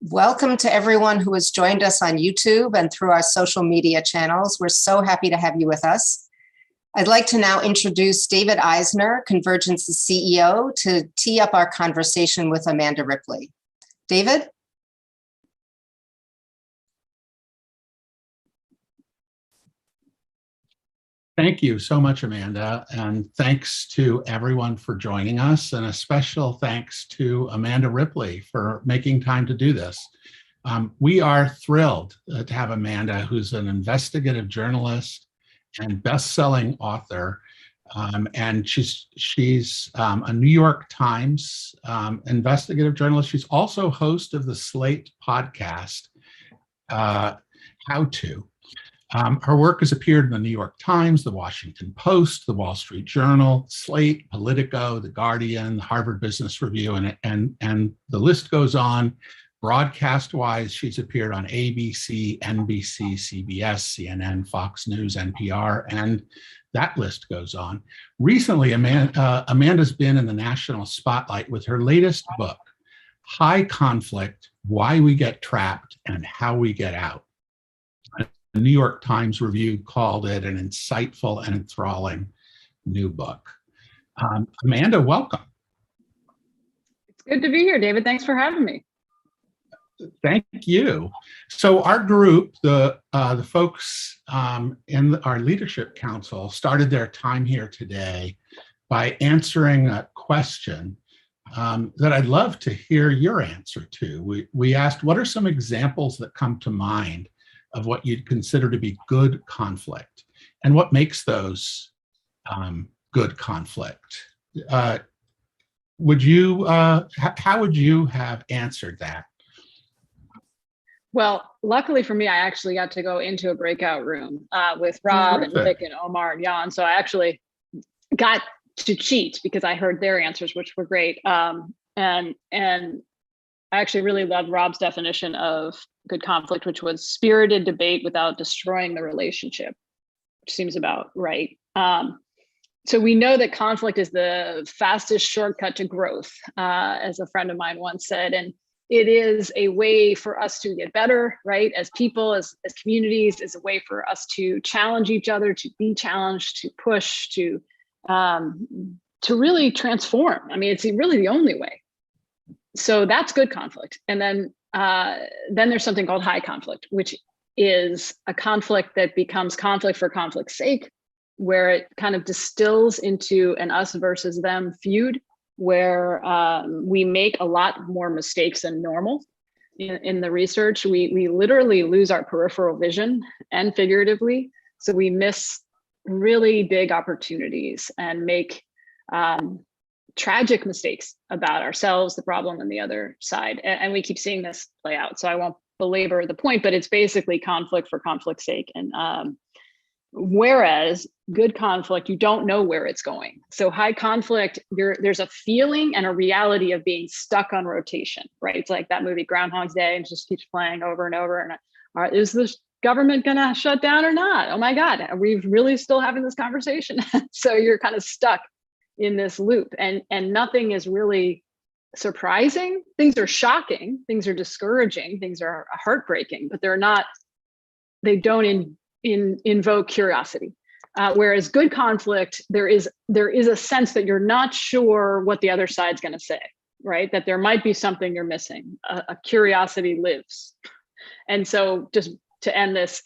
Welcome to everyone who has joined us on YouTube and through our social media channels. We're so happy to have you with us. I'd like to now introduce David Eisner, Convergence's CEO, to tee up our conversation with Amanda Ripley. David? Thank you so much, Amanda, and thanks to everyone for joining us, and a special thanks to Amanda Ripley for making time to do this. We are thrilled to have Amanda, who's an investigative journalist and best-selling author, and she's a New York Times investigative journalist. She's also host of the Slate podcast, How To. Her work has appeared in the New York Times, the Washington Post, the Wall Street Journal, Slate, Politico, the Guardian, the Harvard Business Review, and the list goes on. Broadcast-wise, she's appeared on ABC, NBC, CBS, CNN, Fox News, NPR, and that list goes on. Recently, Amanda's been in the national spotlight with her latest book, High Conflict: Why We Get Trapped and How We Get Out. The New York Times Review called it an insightful and enthralling new book. Amanda, welcome. It's good to be here, David. Thanks for having me. Thank you. So our group, the folks in our leadership council, started their time here today by answering a question that I'd love to hear your answer to. We asked, what are some examples that come to mind of what you'd consider to be good conflict, and what makes those good conflict? How would you have answered that? Well, luckily for me, I actually got to go into a breakout room with Rob and Vic and Omar and Jan. So I actually got to cheat because I heard their answers, which were great. And I actually really loved Rob's definition of good conflict, which was spirited debate without destroying the relationship, which seems about right. So we know that conflict is the fastest shortcut to growth, as a friend of mine once said, and it is a way for us to get better, right? As people, as communities, is a way for us to challenge each other, to be challenged, to push, to really transform. I mean, it's really the only way. So that's good conflict. And then there's something called high conflict, which is a conflict that becomes conflict for conflict's sake, where it kind of distills into an us versus them feud, where we make a lot more mistakes than normal. In the research, we literally lose our peripheral vision, and figuratively. So we miss really big opportunities and make tragic mistakes about ourselves, the problem, and the other side. And we keep seeing this play out. So I won't belabor the point, but it's basically conflict for conflict's sake. And whereas good conflict, you don't know where it's going. So high conflict, there's a feeling and a reality of being stuck on rotation, right? It's like that movie Groundhog's Day, and just keeps playing over and over. And is the government gonna shut down or not? Oh my God, are we really still having this conversation? So you're kind of stuck in this loop, and nothing is really surprising. Things are shocking, things are discouraging, things are heartbreaking, but they don't invoke curiosity. Whereas good conflict, there is a sense that you're not sure what the other side's going to say, right? That there might be something you're missing. A curiosity lives. And so, just to end this,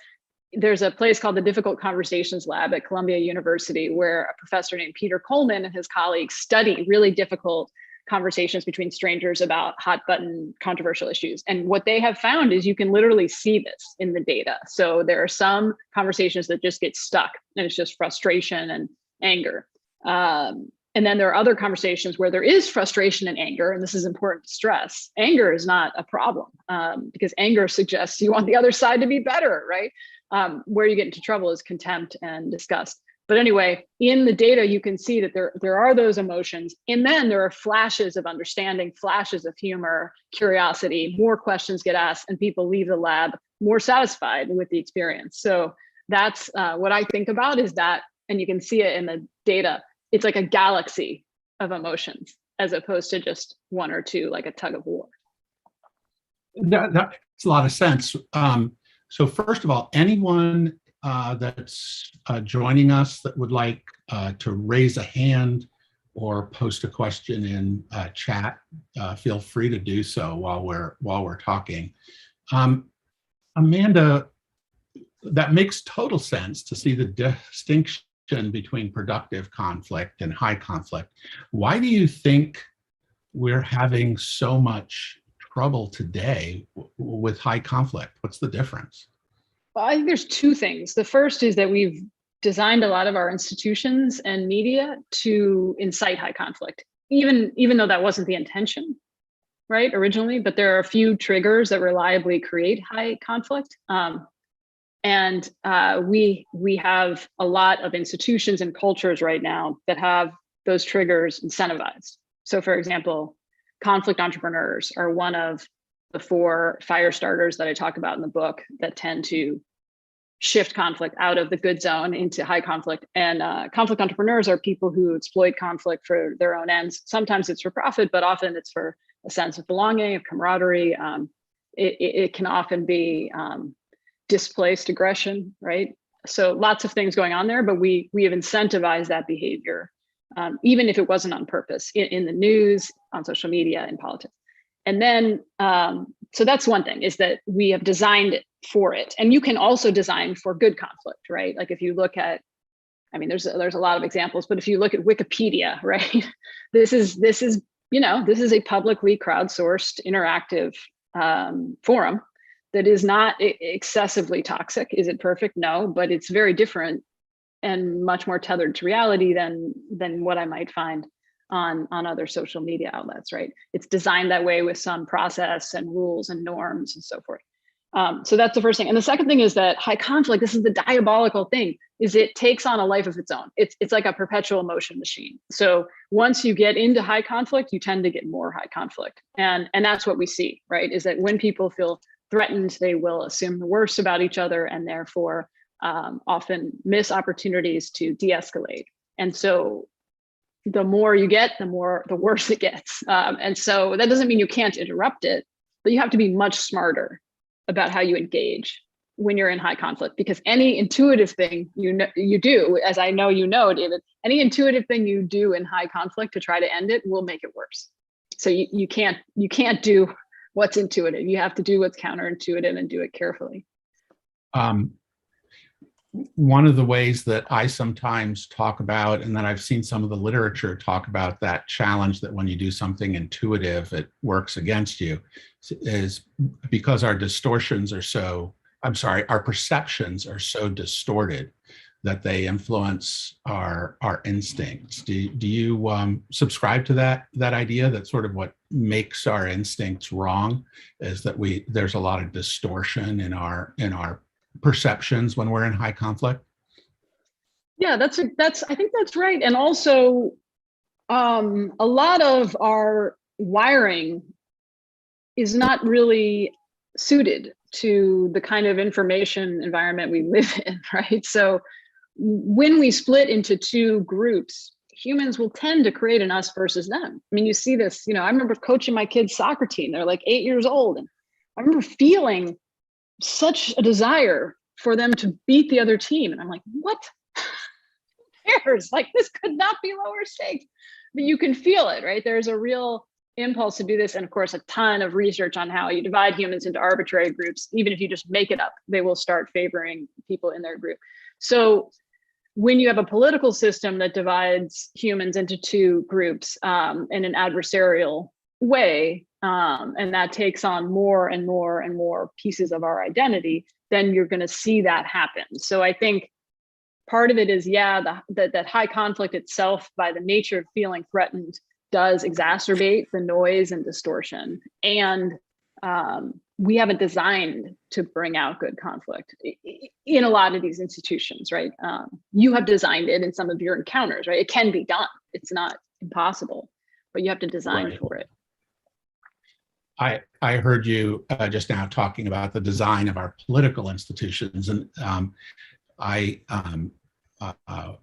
there's a place called the Difficult Conversations Lab at Columbia University, where a professor named Peter Coleman and his colleagues study really difficult conversations between strangers about hot button controversial issues. And what they have found is you can literally see this in the data. So there are some conversations that just get stuck, and it's just frustration and anger. And then there are other conversations where there is frustration and anger, and this is important to stress. Anger is not a problem, because anger suggests you want the other side to be better, right? Where you get into trouble is contempt and disgust. But anyway, in the data, you can see that there are those emotions. And then there are flashes of understanding, flashes of humor, curiosity, more questions get asked, and people leave the lab more satisfied with the experience. So that's what I think about is that, and you can see it in the data, it's like a galaxy of emotions as opposed to just one or two, like a tug of war. That makes a lot of sense. So first of all, anyone that's joining us that would like to raise a hand or post a question in chat, feel free to do so while we're talking. Amanda, that makes total sense to see the distinction between productive conflict and high conflict. Why do you think we're having so much trouble today with high conflict? What's the difference? Well, I think there's two things. The first is that we've designed a lot of our institutions and media to incite high conflict, even though that wasn't the intention, right, originally. But there are a few triggers that reliably create high conflict. And we have a lot of institutions and cultures right now that have those triggers incentivized. So for example, conflict entrepreneurs are one of the 4 fire starters that I talk about in the book that tend to shift conflict out of the good zone into high conflict. And conflict entrepreneurs are people who exploit conflict for their own ends. Sometimes it's for profit, but often it's for a sense of belonging, of camaraderie. It can often be displaced aggression, right? So lots of things going on there, but we have incentivized that behavior, even if it wasn't on purpose, in the news, on social media, in politics. And then, so that's one thing, is that we have designed it for it. And you can also design for good conflict, right? Like if you look at, I mean, there's a lot of examples, but if you look at Wikipedia, right? This is a publicly crowdsourced interactive forum that is not excessively toxic. Is it perfect? No, but it's very different and much more tethered to reality than what I might find on other social media outlets, right? It's designed that way with some process and rules and norms and so forth. So that's the first thing. And the second thing is that high conflict, this is the diabolical thing, is it takes on a life of its own. It's like a perpetual motion machine. So once you get into high conflict, you tend to get more high conflict. And that's what we see, right? Is that when people feel threatened, they will assume the worst about each other and therefore often miss opportunities to de-escalate. And so the more you get, the worse it gets. And so that doesn't mean you can't interrupt it, but you have to be much smarter about how you engage when you're in high conflict, because any intuitive thing you do, as I know you know, David, any intuitive thing you do in high conflict to try to end it will make it worse. So you can't do what's intuitive. You have to do what's counterintuitive and do it carefully. One of the ways that I sometimes talk about, and then I've seen some of the literature talk about that challenge that when you do something intuitive, it works against you, is because our perceptions are so distorted that they influence our instincts. Do you subscribe to that idea that sort of what makes our instincts wrong is that there's a lot of distortion in our perceptions when we're in high conflict? Yeah, I think that's right. And also a lot of our wiring is not really suited to the kind of information environment we live in, right? So when we split into 2 groups, humans will tend to create an us versus them. I mean, you see this, I remember coaching my kids' soccer team. They're like 8 years old. And I remember feeling such a desire for them to beat the other team. And I'm like, what? Who cares? Like, this could not be lower stakes. But you can feel it, right? There's a real impulse to do this. And of course, a ton of research on how you divide humans into arbitrary groups. Even if you just make it up, they will start favoring people in their group. So when you have a political system that divides humans into 2 groups in an adversarial way, and that takes on more and more and more pieces of our identity, then you're going to see that happen. So I think part of it is, that high conflict itself, by the nature of feeling threatened, does exacerbate the noise and distortion. And we haven't designed to bring out good conflict in a lot of these institutions, right? You have designed it in some of your encounters, right? It can be done. It's not impossible, but you have to design for it. I heard you just now talking about the design of our political institutions, and I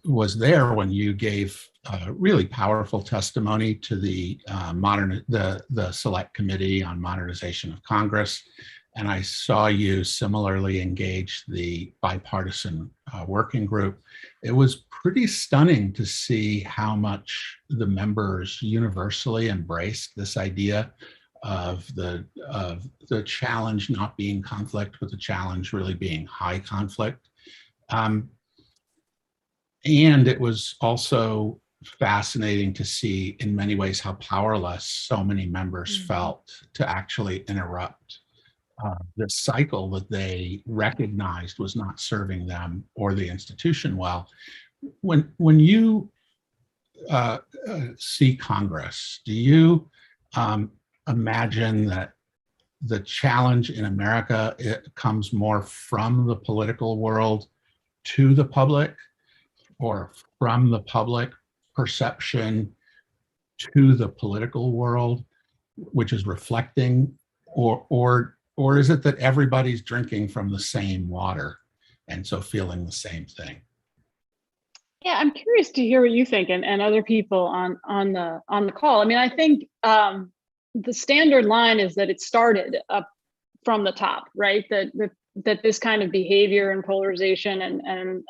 was there when you gave really powerful testimony to the the Select Committee on Modernization of Congress, and I saw you similarly engage the bipartisan working group. It was pretty stunning to see how much the members universally embraced this idea of the challenge not being conflict, but the challenge really being high conflict. And it was also fascinating to see in many ways how powerless so many members felt to actually interrupt this cycle that they recognized was not serving them or the institution well. When you see Congress, do you imagine that the challenge in America, it comes more from the political world to the public, or from the public perception to the political world, which is reflecting, or is it that everybody's drinking from the same water and so feeling the same thing? Yeah, I'm curious to hear what you think, and other people on the call. I mean, I think the standard line is that it started up from the top, right? That this kind of behavior and polarization and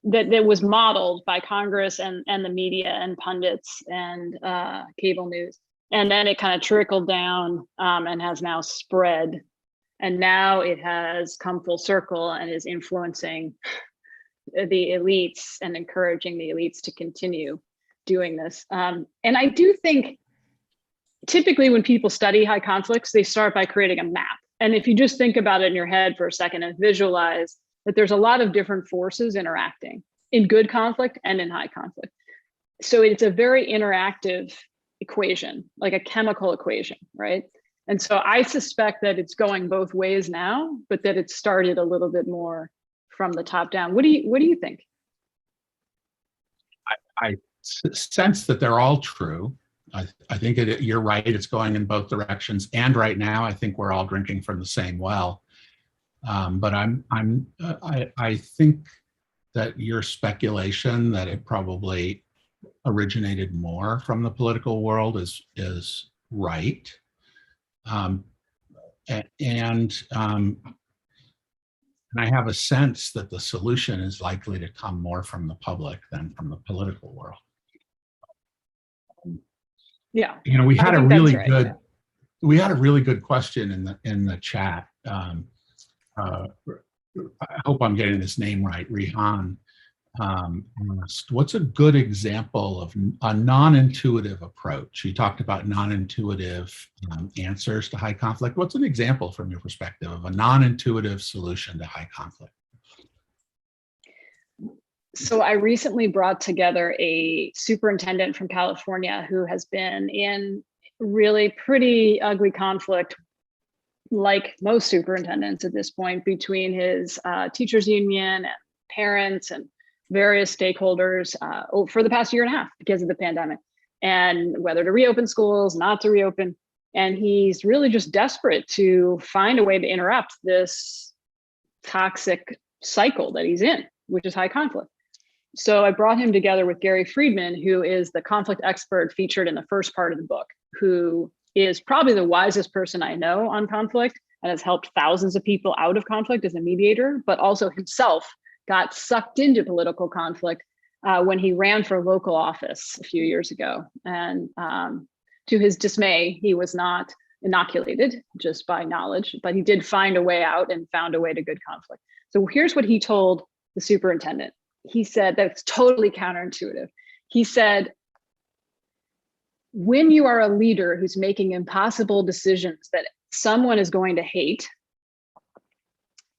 that was modeled by Congress and the media and pundits and cable news. And then it kind of trickled down and has now spread. And now it has come full circle and is influencing the elites and encouraging the elites to continue doing this. And I do think typically when people study high conflicts, they start by creating a map. And if you just think about it in your head for a second and visualize that there's a lot of different forces interacting in good conflict and in high conflict. So it's a very interactive equation, like a chemical equation, right? And so I suspect that it's going both ways now, but that it started a little bit more from the top down. What do you think? I sense that they're all true. I think you're right. It's going in both directions. And right now, I think we're all drinking from the same well. But I think that your speculation that it probably originated more from the political world is right. And I have a sense that the solution is likely to come more from the public than from the political world. Yeah, you know, we had a really good, yeah. We had a really good question in the chat. I hope I'm getting this name right. Rihan asked, what's a good example of a non-intuitive approach? You talked about non-intuitive answers to high conflict. What's an example from your perspective of a non-intuitive solution to high conflict? So I recently brought together a superintendent from California who has been in really pretty ugly conflict, like most superintendents at this point, between his teachers union and parents and various stakeholders for the past year and a half because of the pandemic, and whether to reopen schools, not to reopen. And he's really just desperate to find a way to interrupt this toxic cycle that he's in, which is high conflict. So I brought him together with Gary Friedman, who is the conflict expert featured in the first part of the book, who is probably the wisest person I know on conflict and has helped thousands of people out of conflict as a mediator, but also himself got sucked into political conflict when he ran for local office a few years ago. And to his dismay, he was not inoculated just by knowledge, but he did find a way out and found a way to good conflict. So here's what he told the superintendent. He said that's totally counterintuitive. He said, when you are a leader who's making impossible decisions that someone is going to hate,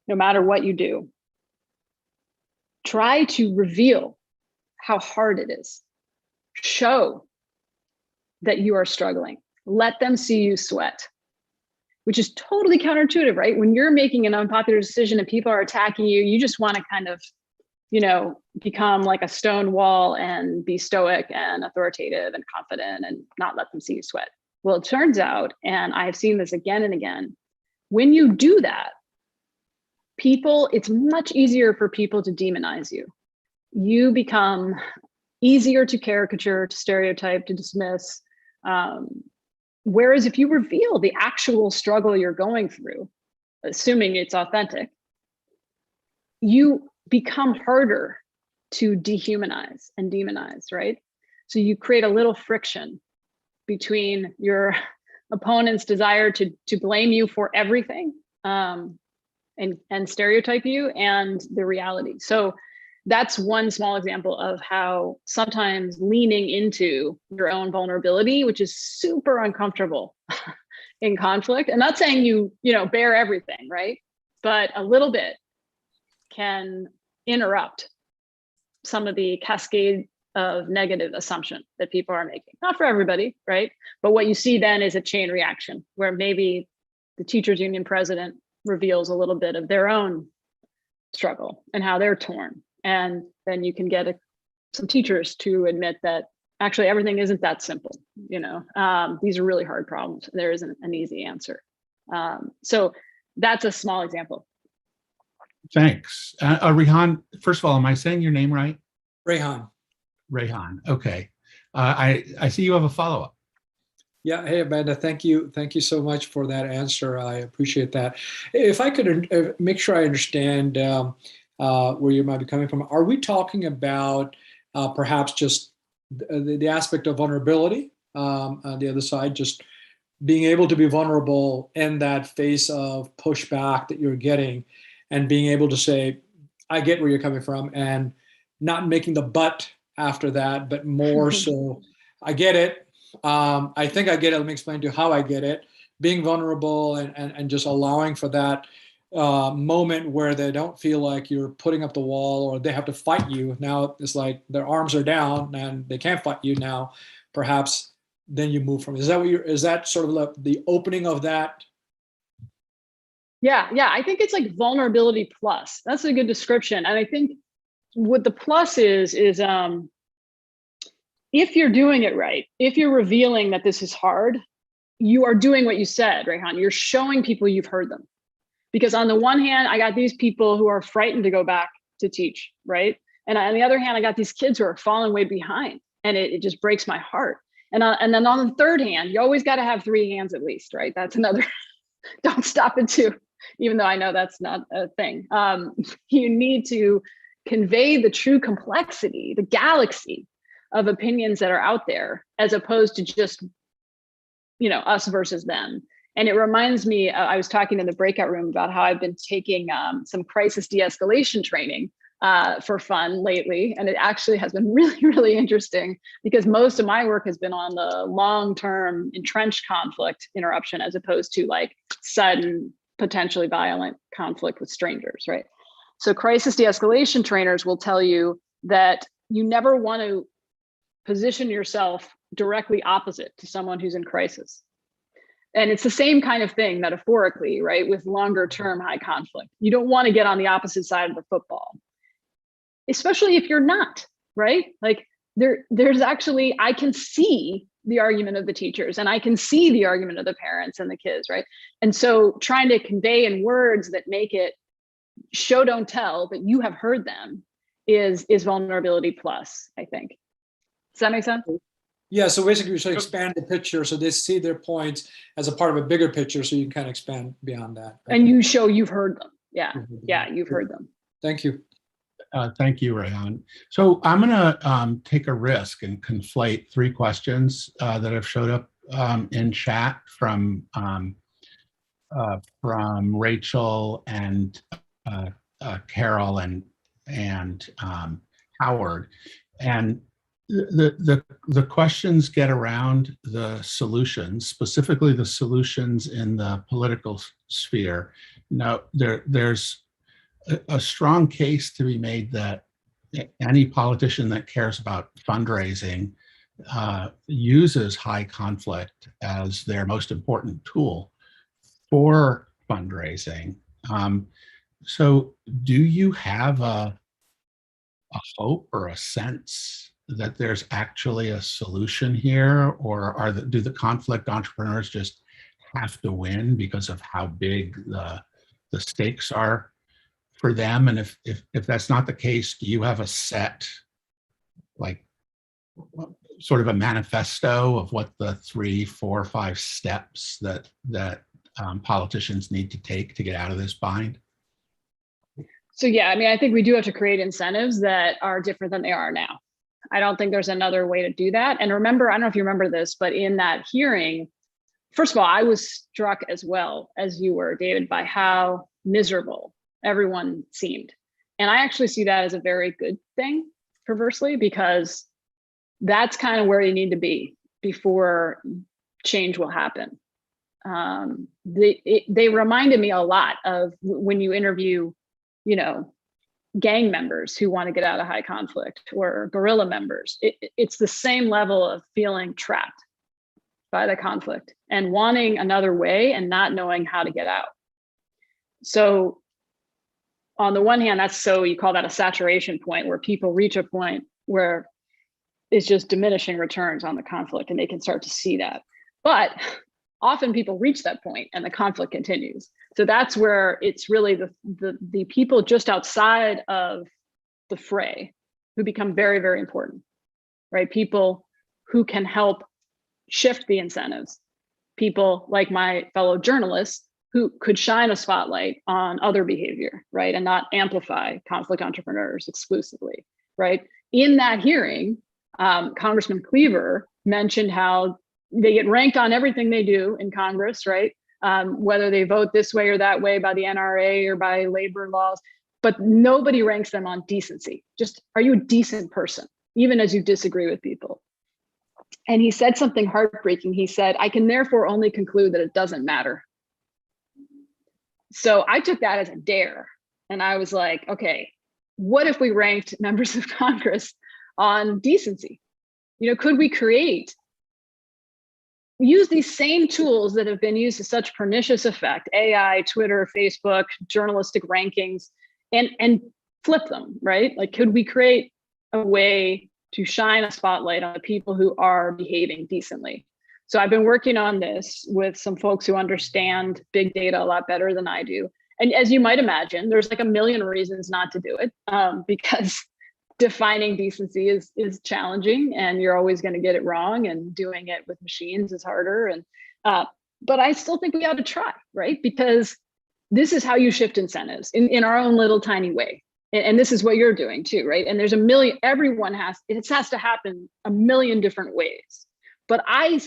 no matter what you do, try to reveal how hard it is. Show that you are struggling. Let them see you sweat, which is totally counterintuitive, right? When you're making an unpopular decision and people are attacking you, you just want to kind of, you know, become like a stone wall and be stoic and authoritative and confident and not let them see you sweat. Well, it turns out, and I have seen this again and again, when you do that, it's much easier for people to demonize you. You become easier to caricature, to stereotype, to dismiss. Whereas if you reveal the actual struggle you're going through, assuming it's authentic, you become harder to dehumanize and demonize, right? So you create a little friction between your opponent's desire to blame you for everything and stereotype you and the reality. So that's one small example of how sometimes leaning into your own vulnerability, which is super uncomfortable in conflict. I'm not saying you bear everything, right? But a little bit can interrupt some of the cascade of negative assumption that people are making. Not for everybody, right? But what you see then is a chain reaction where maybe the teachers union president reveals a little bit of their own struggle and how they're torn. And then you can get some teachers to admit that actually everything isn't that simple. These are really hard problems. There isn't an easy answer. So that's a small example. Thanks. Rehan, first of all, am I saying your name right? Rehan. Rehan. Okay. I see you have a follow-up. Yeah. Hey, Amanda. Thank you. Thank you so much for that answer. I appreciate that. If I could make sure I understand where you might be coming from, are we talking about perhaps just the aspect of vulnerability on the other side, just being able to be vulnerable in that face of pushback that you're getting and being able to say, I get where you're coming from, and not making the but after that, but more so, I get it. I think I get it. Let me explain to you how I get it. Being vulnerable and just allowing for that moment where they don't feel like you're putting up the wall or they have to fight you. Now it's like their arms are down and they can't fight you now. Perhaps then you move from. Is that sort of like the opening of that? Yeah. I think it's like vulnerability plus. That's a good description. And I think what the plus is if you're doing it right, if you're revealing that this is hard, you are doing what you said, Rehan. You're showing people you've heard them. Because on the one hand, I got these people who are frightened to go back to teach, right? And on the other hand, I got these kids who are falling way behind, and it just breaks my heart. And then on the third hand, you always got to have three hands at least, right? That's another, don't stop at two, even though I know that's not a thing. You need to convey the true complexity, the galaxy of opinions that are out there, as opposed to just, us versus them. And it reminds me, I was talking in the breakout room about how I've been taking some crisis de-escalation training for fun lately. And it actually has been really, really interesting because most of my work has been on the long-term entrenched conflict interruption, as opposed to like sudden, potentially violent conflict with strangers, right? So crisis de-escalation trainers will tell you that you never want to position yourself directly opposite to someone who's in crisis. And it's the same kind of thing metaphorically, right? With longer term high conflict. You don't want to get on the opposite side of the football, especially if you're not, right? Like there's actually, I can see the argument of the teachers and I can see the argument of the parents and the kids, right? And so trying to convey in words that make it show, don't tell, but you have heard them is vulnerability plus, I think. Does that make sense? Yeah, so basically you should expand the picture so they see their points as a part of a bigger picture so you can kind of expand beyond that. Okay. And you show you've heard them. Yeah, you've heard them. Thank you. Thank you, Rehan. So I'm going to take a risk and conflate three questions that have showed up in chat from Rachel and Carol and Howard. And the questions get around the solutions, specifically the solutions in the political sphere. Now, there's a strong case to be made that any politician that cares about fundraising uses high conflict as their most important tool for fundraising. So do you have a hope or a sense that there's actually a solution here, or do the conflict entrepreneurs just have to win because of how big the stakes are for them? And if that's not the case, do you have a set, like, sort of a manifesto of what the 3, 4, 5 steps that politicians need to take to get out of this bind? So yeah, I mean, I think we do have to create incentives that are different than they are now. I don't think there's another way to do that. And remember, I don't know if you remember this, but in that hearing, first of all, I was struck as well as you were, David, by how miserable everyone seemed. And I actually see that as a very good thing, perversely, because that's kind of where you need to be before change will happen. They reminded me a lot of when you interview, gang members who want to get out of high conflict, or guerrilla members. It's the same level of feeling trapped by the conflict and wanting another way and not knowing how to get out. So on the one hand, you call that a saturation point, where people reach a point where it's just diminishing returns on the conflict, and they can start to see that. But often people reach that point and the conflict continues. So that's where it's really the people just outside of the fray who become very, very important, right? People who can help shift the incentives. People like my fellow journalists who could shine a spotlight on other behavior, right? And not amplify conflict entrepreneurs exclusively, right? In that hearing, Congressman Cleaver mentioned how they get ranked on everything they do in Congress, right? Whether they vote this way or that way by the NRA or by labor laws, but nobody ranks them on decency. Just, are you a decent person, even as you disagree with people? And he said something heartbreaking. He said, I can therefore only conclude that it doesn't matter. So I took that as a dare. And I was like, okay, what if we ranked members of Congress on decency? Could we use these same tools that have been used to such pernicious effect, AI, Twitter, Facebook, journalistic rankings, and flip them, right? Like, could we create a way to shine a spotlight on the people who are behaving decently? So I've been working on this with some folks who understand big data a lot better than I do. And as you might imagine, there's like a million reasons not to do it, because defining decency is challenging, and you're always going to get it wrong, and doing it with machines is harder. And but I still think we ought to try, right? Because this is how you shift incentives in our own little tiny way. And this is what you're doing too, right? And there's a million, it has to happen a million different ways. But I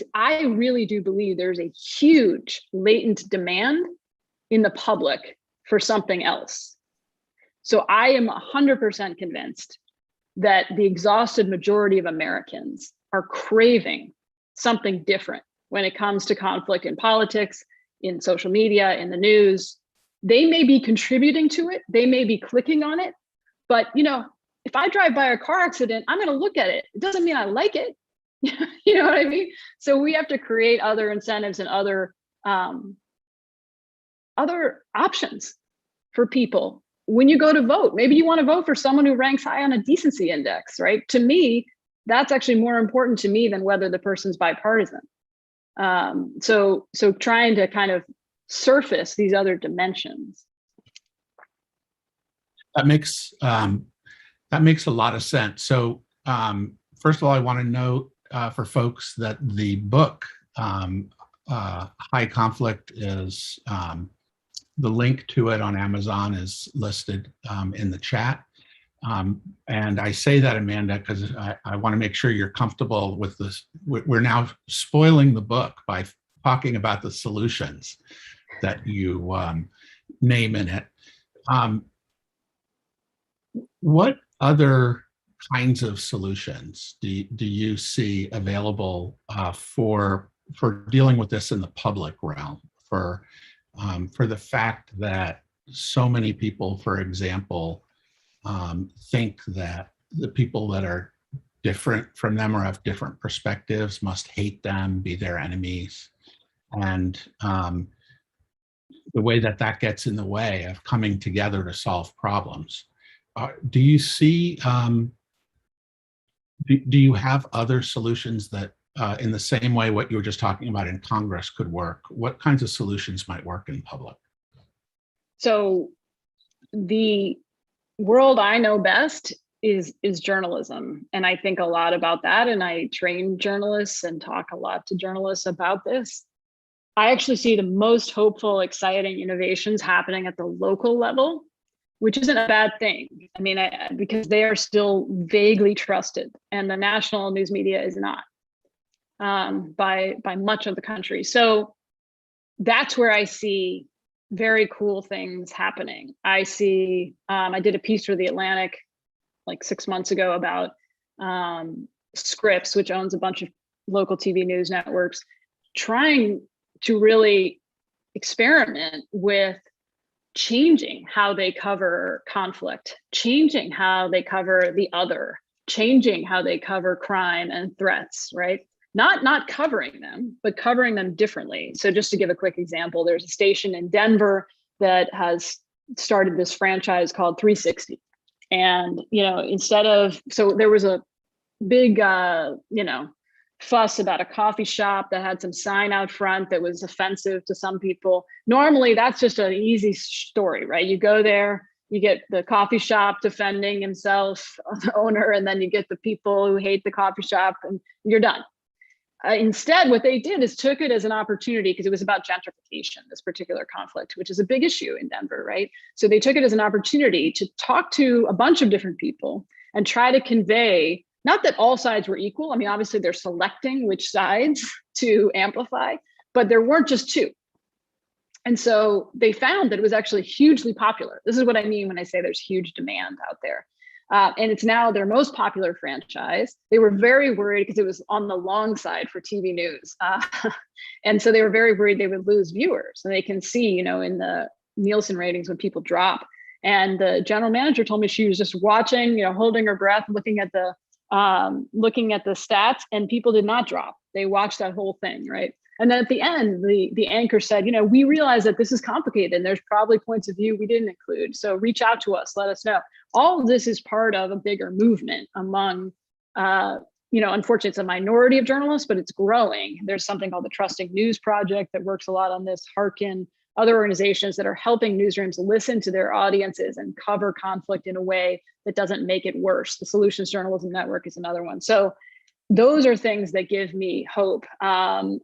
really do believe there's a huge latent demand in the public for something else. So I am 100% convinced that the exhausted majority of Americans are craving something different when it comes to conflict in politics, in social media, in the news. They may be contributing to it, they may be clicking on it, but if I drive by a car accident, I'm going to look at it. It doesn't mean I like it. You know what I mean? So we have to create other incentives and other options for people. When you go to vote, maybe you want to vote for someone who ranks high on a decency index, right? To me, that's actually more important to me than whether the person's bipartisan. So trying to kind of surface these other dimensions. That makes a lot of sense. So first of all, I want to note for folks that the book, High Conflict, is the link to it on Amazon is listed in the chat. And I say that, Amanda, because I want to make sure you're comfortable with this. We're now spoiling the book by talking about the solutions that you name in it. What other kinds of solutions do you see available for dealing with this in the public realm, for the fact that so many people, for example, think that the people that are different from them or have different perspectives must hate them, be their enemies, and the way that gets in the way of coming together to solve problems. Do you see, do you have other solutions that in the same way what you were just talking about in Congress could work? What kinds of solutions might work in public? So the world I know best is journalism. And I think a lot about that. And I train journalists and talk a lot to journalists about this. I actually see the most hopeful, exciting innovations happening at the local level, which isn't a bad thing. I mean, because they are still vaguely trusted, and the national news media is not by much of the country. So that's where I see very cool things happening. I see, I did a piece for The Atlantic like 6 months ago about Scripps, which owns a bunch of local TV news networks, trying to really experiment with changing how they cover conflict, changing how they cover the other, changing how they cover crime and threats, right? Not covering them, but covering them differently. So just to give a quick example, there's a station in Denver that has started this franchise called 360. And, instead of, so there was a big, fuss about a coffee shop that had some sign out front that was offensive to some people. Normally, that's just an easy story, right? You go there, you get the coffee shop defending himself, the owner, and then you get the people who hate the coffee shop, and you're done. Instead, what they did is took it as an opportunity, because it was about gentrification, this particular conflict, which is a big issue in Denver, right? So they took it as an opportunity to talk to a bunch of different people and try to convey, not that all sides were equal. I mean, obviously they're selecting which sides to amplify, but there weren't just two. And so they found that it was actually hugely popular. This is what I mean when I say there's huge demand out there. And it's now their most popular franchise. They were very worried because it was on the long side for TV news. And so they were very worried they would lose viewers. And they can see, in the Nielsen ratings when people drop. And the general manager told me she was just watching, holding her breath, looking at the stats, and people did not drop. They watched that whole thing, right? And then at the end, the anchor said, we realize that this is complicated and there's probably points of view we didn't include. So reach out to us, let us know. All of this is part of a bigger movement among, unfortunately, it's a minority of journalists, but it's growing. There's something called the Trusting News Project that works a lot on this, Harkin, other organizations that are helping newsrooms listen to their audiences and cover conflict in a way that doesn't make it worse. The Solutions Journalism Network is another one. So those are things that give me hope. And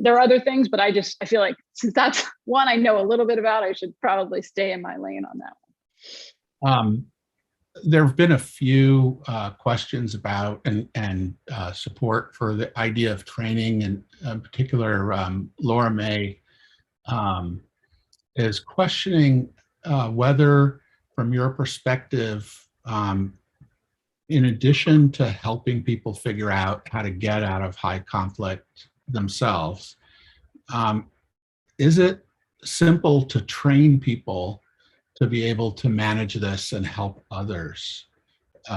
there are other things, but I feel like since that's one I know a little bit about, I should probably stay in my lane on that one. There have been a few questions about and support for the idea of training, and in particular, Laura May is questioning whether, from your perspective, in addition to helping people figure out how to get out of high conflict themselves, is it simple to train people to be able to manage this and help others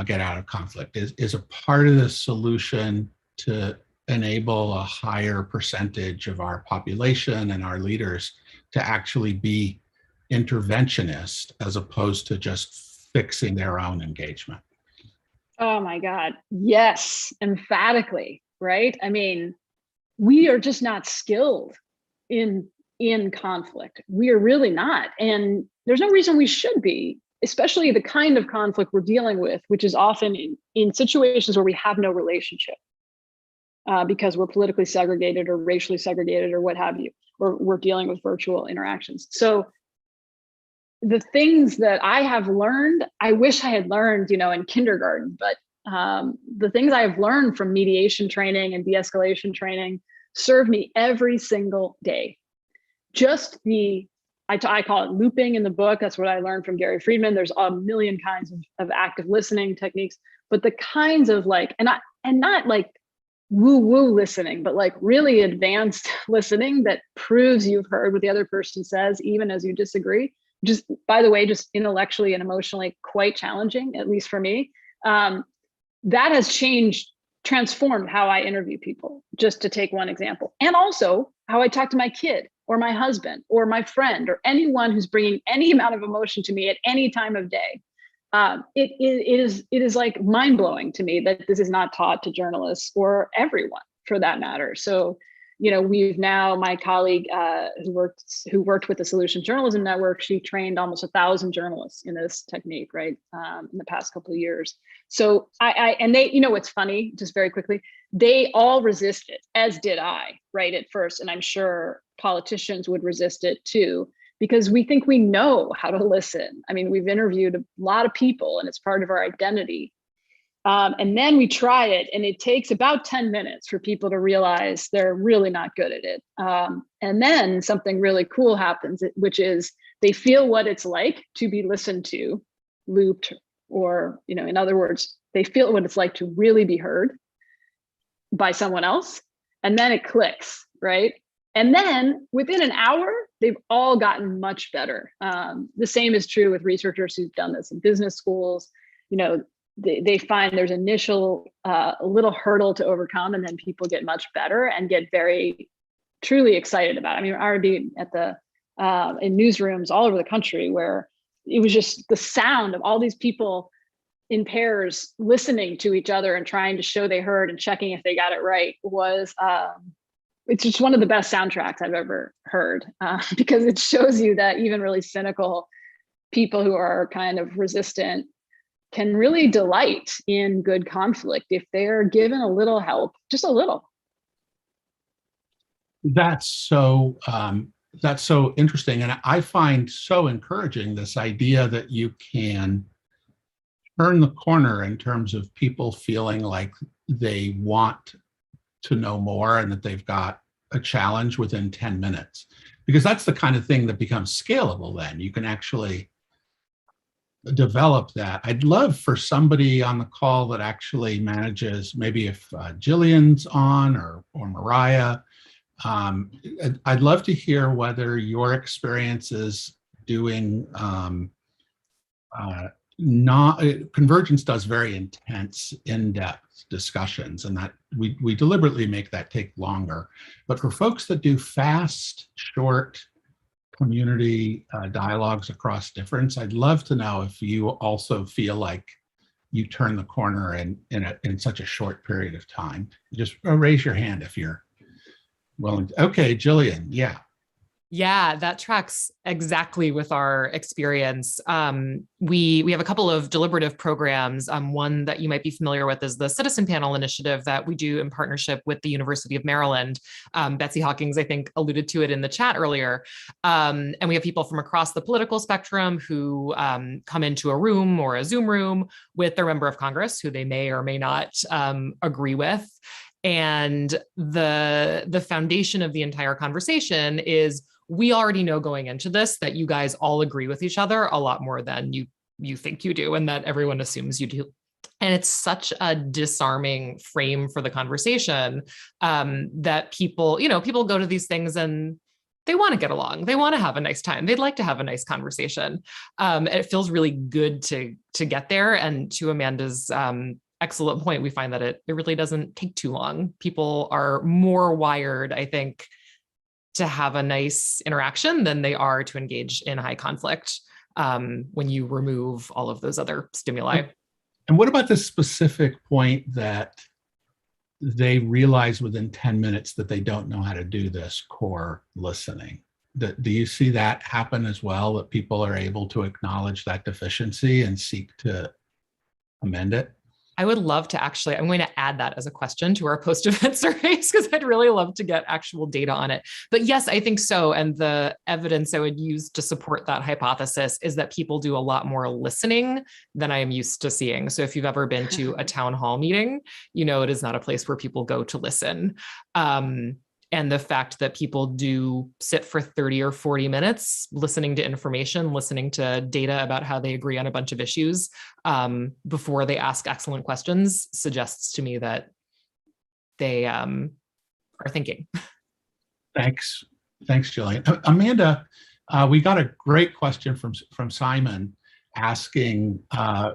get out of conflict? Is a part of the solution to enable a higher percentage of our population and our leaders to actually be interventionist as opposed to just fixing their own engagement? Oh my God, yes, emphatically, right? I mean, we are just not skilled in conflict. We are really not. And there's no reason we should be, especially the kind of conflict we're dealing with, which is often in situations where we have no relationship because we're politically segregated or racially segregated or what have you, or we're dealing with virtual interactions. So the things that I have learned, I wish I had learned, in kindergarten, but the things I have learned from mediation training and de-escalation training serve me every single day. Just I call it looping in the book. That's what I learned from Gary Friedman. There's a million kinds of active listening techniques, but the kinds of not like woo-woo listening, but like really advanced listening that proves you've heard what the other person says, even as you disagree. Just, by the way, just intellectually and emotionally quite challenging, at least for me. That has transformed how I interview people, just to take one example. And also how I talk to my kid or my husband or my friend or anyone who's bringing any amount of emotion to me at any time of day. It is like mind-blowing to me that this is not taught to journalists or everyone for that matter. So we've now, my colleague who worked with the Solution Journalism Network, she trained almost 1,000 journalists in this technique, right, in the past couple of years. So and they, what's funny, just very quickly, they all resist it, as did I, right, at first. And I'm sure politicians would resist it too, because we think we know how to listen. I mean, we've interviewed a lot of people and it's part of our identity. And then we try it, and it takes about 10 minutes for people to realize they're really not good at it. And then something really cool happens, which is they feel what it's like to be listened to, looped, or, in other words, they feel what it's like to really be heard by someone else. And then it clicks, right? And then within an hour, they've all gotten much better. The same is true with researchers who've done this in business schools. They find there's initial a little hurdle to overcome, and then people get much better and get very truly excited about it. I mean, already at in newsrooms all over the country, where it was just the sound of all these people in pairs listening to each other and trying to show they heard and checking if they got it right was it's just one of the best soundtracks I've ever heard, because it shows you that even really cynical people who are kind of resistant can really delight in good conflict if they're given a little help, just a little. That's so interesting. And I find so encouraging this idea that you can turn the corner in terms of people feeling like they want to know more and that they've got a challenge within 10 minutes, because that's the kind of thing that becomes scalable. Then you can actually develop that. I'd love for somebody on the call that actually manages, maybe if Jillian's on or Mariah, I'd love to hear whether your experiences doing Convergence does very intense, in-depth discussions, and that we deliberately make that take longer. But for folks that do fast, short community dialogues across difference, I'd love to know if you also feel like you turn the corner in such a short period of time. Just raise your hand if you're willing to. Okay, Jillian, yeah. Yeah, that tracks exactly with our experience. We have a couple of deliberative programs. One that you might be familiar with is the Citizen Panel initiative that we do in partnership with the University of Maryland. Betsy Hawkins, I think, alluded to it in the chat earlier. And we have people from across the political spectrum who come into a room or a Zoom room with their member of Congress, who they may or may not agree with. And the foundation of the entire conversation is we already know going into this that you guys all agree with each other a lot more than you think you do, and that everyone assumes you do. And it's such a disarming frame for the conversation that people go to these things and they want to get along. They want to have a nice time. They'd like to have a nice conversation. It feels really good to get there. And to Amanda's excellent point, we find that it really doesn't take too long. People are more wired, I think, to have a nice interaction than they are to engage in high conflict when you remove all of those other stimuli. And what about the specific point that they realize within 10 minutes that they don't know how to do this core listening? Do you see that happen as well, that people are able to acknowledge that deficiency and seek to amend it? I would love to actually, I'm going to add that as a question to our post-event surveys, because I'd really love to get actual data on it. But yes, I think so. And the evidence I would use to support that hypothesis is that people do a lot more listening than I am used to seeing. So if you've ever been to a town hall meeting, it is not a place where people go to listen. And the fact that people do sit for 30 or 40 minutes listening to information, listening to data about how they agree on a bunch of issues before they ask excellent questions suggests to me that they are thinking. Thanks, Jillian. Amanda, we got a great question from Simon asking,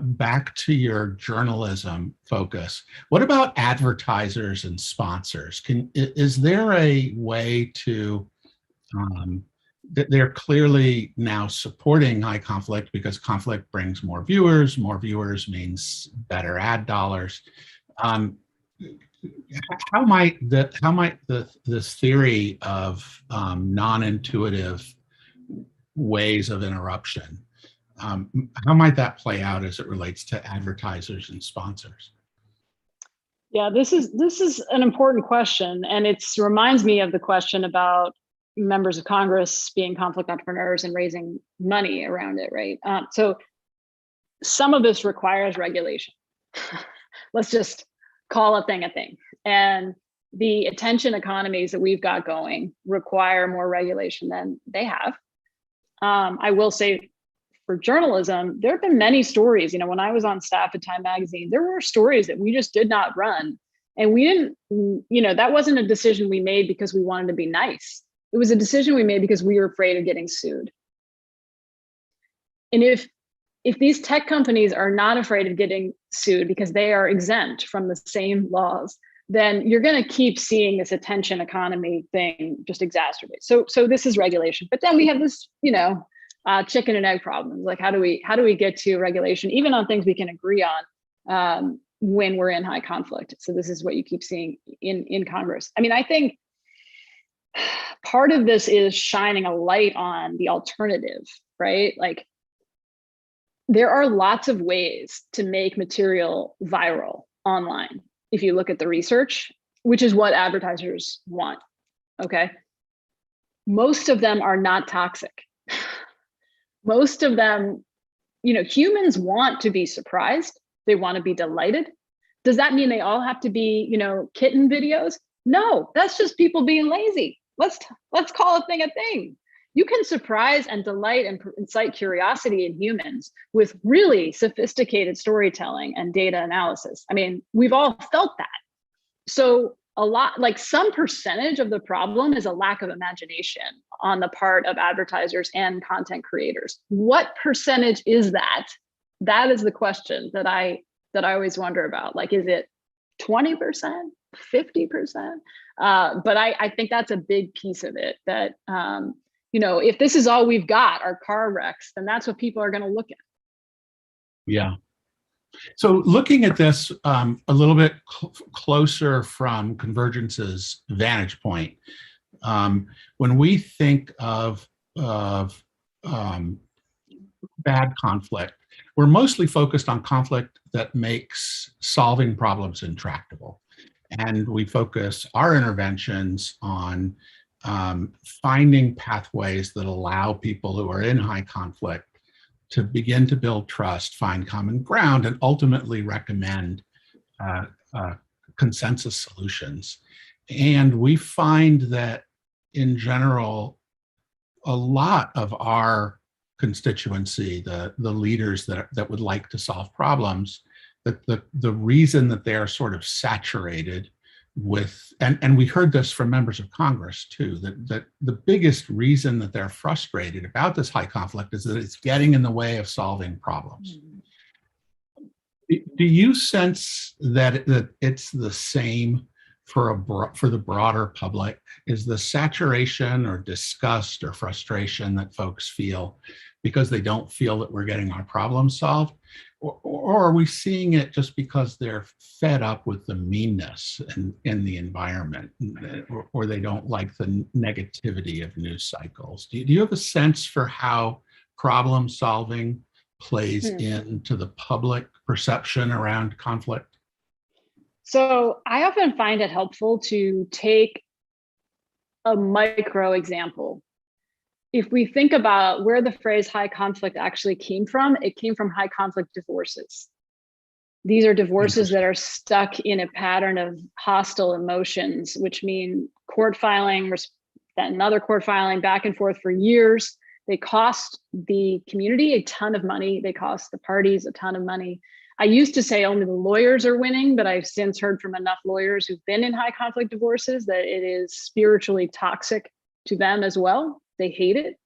back to your journalism focus, what about advertisers and sponsors? Is there a way to, they're clearly now supporting high conflict because conflict brings more viewers means better ad dollars. how might this theory of non-intuitive ways of interruption, how might that play out as it relates to advertisers and sponsors? Yeah, this is an important question, and it reminds me of the question about members of Congress being conflict entrepreneurs and raising money around it, right? So some of this requires regulation. Let's just call a thing. And the attention economies that we've got going require more regulation than they have. I will say, for journalism, there have been many stories. When I was on staff at Time Magazine, there were stories that we just did not run. And we didn't, that wasn't a decision we made because we wanted to be nice. It was a decision we made because we were afraid of getting sued. And if these tech companies are not afraid of getting sued because they are exempt from the same laws, then you're going to keep seeing this attention economy thing just exacerbate. So this is regulation. But then we have this, chicken and egg problems. Like, how do we get to regulation, even on things we can agree on when we're in high conflict? So this is what you keep seeing in Congress. I mean, I think part of this is shining a light on the alternative, right? Like, there are lots of ways to make material viral online. If you look at the research, which is what advertisers want, okay? Most of them are not toxic. Most of them, humans want to be surprised. They want to be delighted. Does that mean they all have to be, kitten videos? No, that's just people being lazy. Let's call a thing. You can surprise and delight and incite curiosity in humans with really sophisticated storytelling and data analysis. I mean, we've all felt that. So some percentage of the problem is a lack of imagination on the part of advertisers and content creators. What percentage is that? That is the question that I always wonder about. Like, is it 20%, 50%? But I think that's a big piece of it, that, if this is all we've got, our car wrecks, then that's what people are going to look at. Yeah. So looking at this a little bit closer from Convergence's vantage point, when we think of bad conflict, we're mostly focused on conflict that makes solving problems intractable. And we focus our interventions on finding pathways that allow people who are in high conflict to begin to build trust, find common ground, and ultimately recommend consensus solutions. And we find that, in general, a lot of our constituency, the leaders that would like to solve problems, that the reason that they are sort of saturated with, and we heard this from members of Congress too, that the biggest reason that they're frustrated about this high conflict is that it's getting in the way of solving problems. Do you sense that it's the same for the broader public? Is the saturation or disgust or frustration that folks feel because they don't feel that we're getting our problems solved? Or are we seeing it just because they're fed up with the meanness in the environment, or they don't like the negativity of news cycles? Do you have a sense for how problem solving plays into the public perception around conflict? So I often find it helpful to take a micro example. If we think about where the phrase high conflict actually came from, it came from high conflict divorces. These are divorces that are stuck in a pattern of hostile emotions, which mean court filing, another court filing, back and forth for years. They cost the community a ton of money. They cost the parties a ton of money. I used to say only the lawyers are winning, but I've since heard from enough lawyers who've been in high conflict divorces that it is spiritually toxic to them as well. They hate it.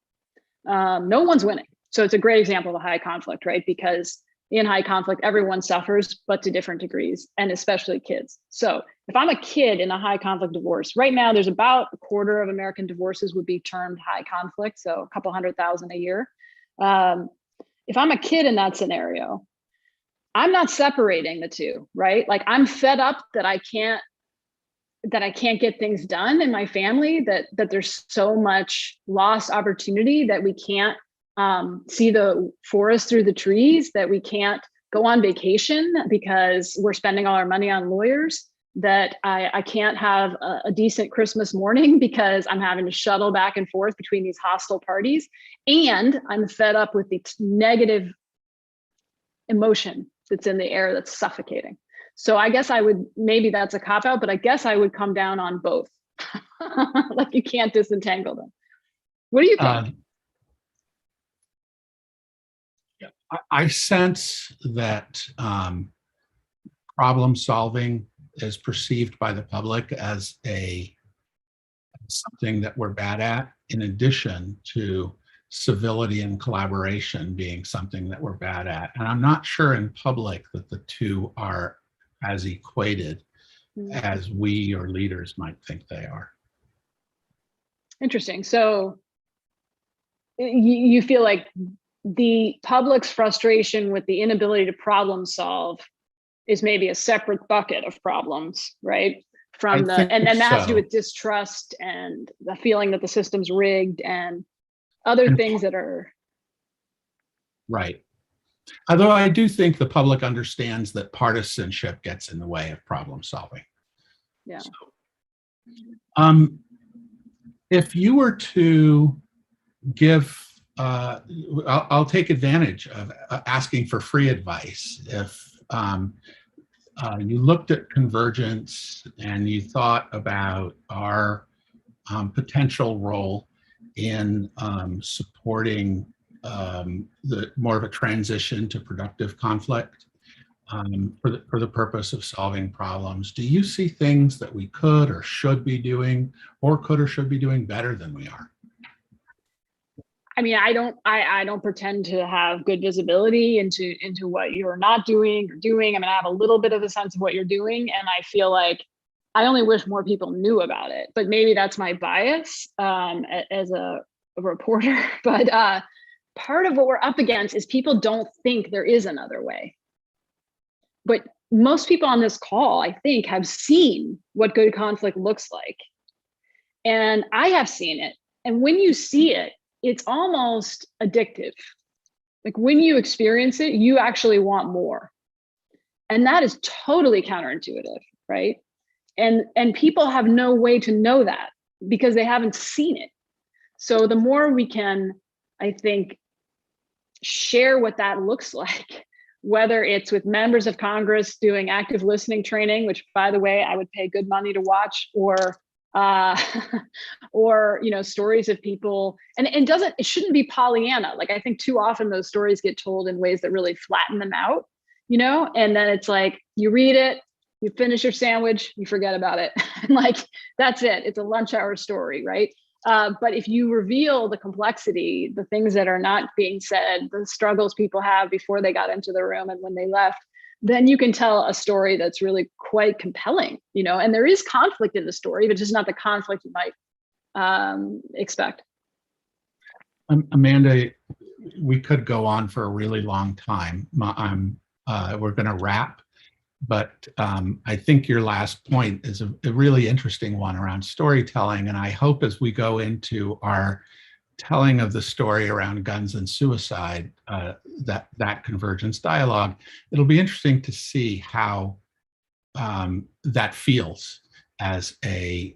No one's winning. So it's a great example of a high conflict, right? Because in high conflict, everyone suffers, but to different degrees, and especially kids. So if I'm a kid in a high conflict divorce, right now, there's about a quarter of American divorces would be termed high conflict, so a couple 100,000 a year. If I'm a kid in that scenario, I'm not separating the two, right? Like, I'm fed up that I can't that I can't get things done in my family, that there's so much lost opportunity, that we can't see the forest through the trees, that we can't go on vacation because we're spending all our money on lawyers, that I can't have a decent Christmas morning because I'm having to shuttle back and forth between these hostile parties. And I'm fed up with the negative emotion that's in the air that's suffocating. So I guess I would, maybe that's a cop out, but I guess I would come down on both. Like, you can't disentangle them. What do you think? I sense that problem solving is perceived by the public as something that we're bad at, in addition to civility and collaboration being something that we're bad at. And I'm not sure in public that the two are as equated as we or leaders might think they are. Interesting. So you feel like the public's frustration with the inability to problem solve is maybe a separate bucket of problems, right? From the, and that has to do with distrust and the feeling that the system's rigged and other things that are. Right. Although I do think the public understands that partisanship gets in the way of problem solving. Yeah. So, if you were to give, I'll take advantage of asking for free advice. If you looked at Convergence and you thought about our potential role in supporting the more of a transition to productive conflict for the purpose of solving problems, do you see things that we could or should be doing, or could or should be doing better than we are? I mean, I don't pretend to have good visibility into what you're not doing or doing. I mean, I have a little bit of a sense of what you're doing, and I feel like I only wish more people knew about it. But maybe that's my bias as a reporter. But part of what we're up against is people don't think there is another way. But most people on this call, I think, have seen what good conflict looks like. And I have seen it. And when you see it, it's almost addictive. Like, when you experience it, you actually want more. And that is totally counterintuitive, right? And people have no way to know that because they haven't seen it. So the more we can, I think, share what that looks like, whether it's with members of Congress doing active listening training, which, by the way, I would pay good money to watch, or stories of people, and it shouldn't be Pollyanna. Like, I think too often those stories get told in ways that really flatten them out, and then it's like, you read it, you finish your sandwich, you forget about it. And like, that's it. It's a lunch hour story, right? But if you reveal the complexity, the things that are not being said, the struggles people have before they got into the room and when they left, then you can tell a story that's really quite compelling, and there is conflict in the story, but just not the conflict you might expect. Amanda, we could go on for a really long time. We're going to wrap, but I think your last point is a really interesting one around storytelling. And I hope as we go into our telling of the story around guns and suicide, that convergence dialogue, it'll be interesting to see how that feels as a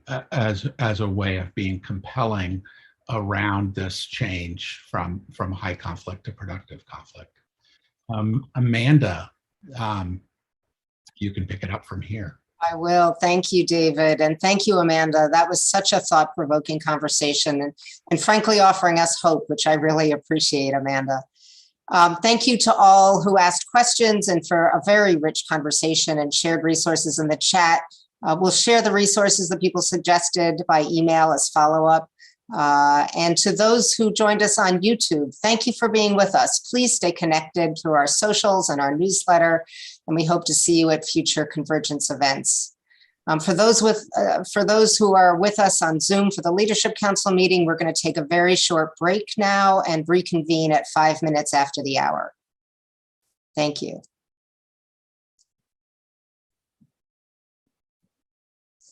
way of being compelling around this change from high conflict to productive conflict. Amanda, you can pick it up from here. I will. Thank you, David. And thank you, Amanda. That was such a thought-provoking conversation and frankly offering us hope, which I really appreciate, Amanda. Thank you to all who asked questions and for a very rich conversation and shared resources in the chat. We'll share the resources that people suggested by email as follow-up. And to those who joined us on YouTube, thank you for being with us. Please stay connected through our socials and our newsletter, and we hope to see you at future Convergence events. For those who are with us on Zoom for the Leadership Council meeting, we're going to take a very short break now and reconvene at 5 minutes after the hour. Thank you.